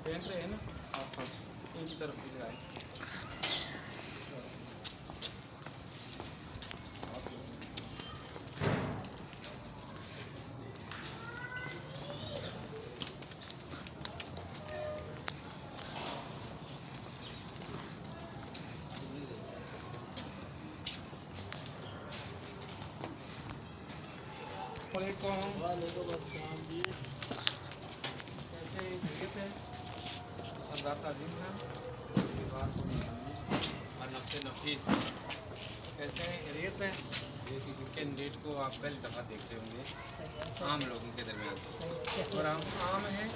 फेंक रहे हैं ना आप, इनकी तरफ भी लगाए। कैसे रेत है ये किसी कैंडिडेट को आप पहली दफ़ा देखते होंगे आम लोगों के दरमियान, और हम आम हैं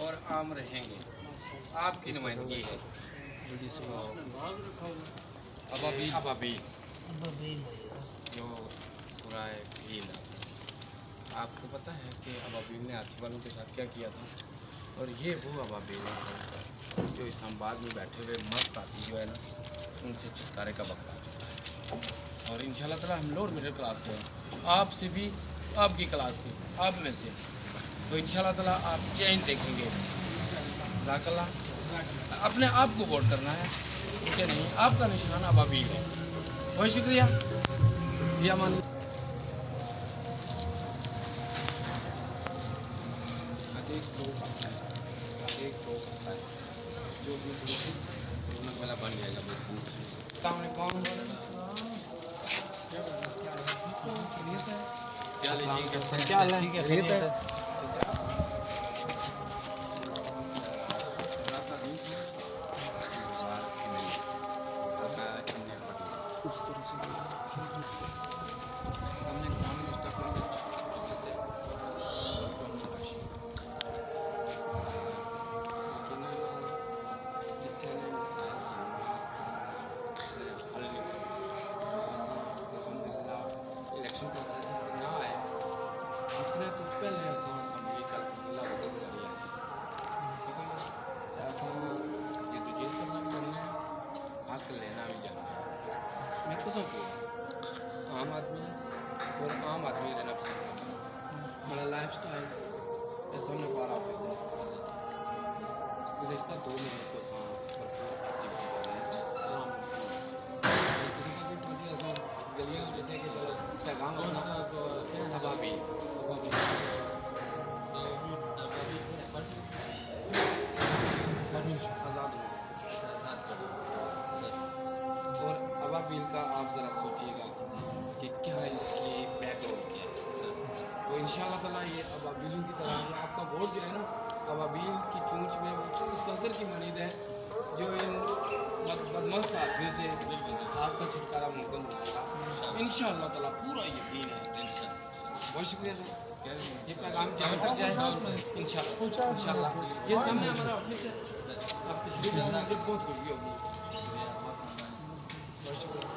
और आम रहेंगे, आपकी नुमाइंदगी है। अबाबील जो सुराय भील, आपको पता है कि अबाबील ने हाथी वालों के साथ क्या किया था? और ये वो अबाबील है जो इस्लामाबाद में बैठे हुए मस्त हाथी जो है ना, उनसे छुटकारे का वक्त आ चुका है। और इंशाल्लाह ताला हम लोअर मिडिल क्लास से हैं, आपसे भी, आपकी क्लास के, आप में से, तो इंशाल्लाह ताला आप चेंज देखेंगे। ज़ाकल्लाह, अपने आप को वोट करना है, ठीक है? नहीं, आपका निशान अबाबील है। बहुत शुक्रिया। या मान जो भी रौनक वाला बन जाएगा बिल्कुल। क्या लीजिए? इलेक्शन प्रोसेस ना आए जितने तो पहले ऐसा असम्बली कल अल्लाह बदल करिए, ठीक है ना? ऐसा जद्दोजहद करना भी जानना है, हक लेना भी जानना है। मैं कसम से आम आदमी और आम आदमी रहना पसंद करता हूँ। मेरा लाइफ स्टाइल ऐसा हमने बार ऑफिस है गुज़श्ता 2 महीने को भरपूर एक्टिविटी कर रहे हैं जिस तरह ऐसा गलियाँ जैसे कि पैगाम अपना अबाबी आज़ाद और अबाबील का आप ज़रा सोचिएगा कि क्या इसकी बैकग्राउंड क्या है। तो इंशाल्लाह ताला ये अबाबीलों की तरह जो आपका वोट जो है ना, अबाबील की चूंच में वो इस कदर की मनीद है जो इन बदमस्त हाथियों से आपका छुटकारा मुमकिन बनाएगा। इंशाल्लाह ताला पूरा यकीन है। बहुत शुक्रिया सर, ये पैगाम जहाँ तक जाए इंशाल्लाह। ये सामने हमारा ऑफिस है, आप तशरीफ लाना, मुझे बहुत खुशी होगी। बहुत शुक्रिया।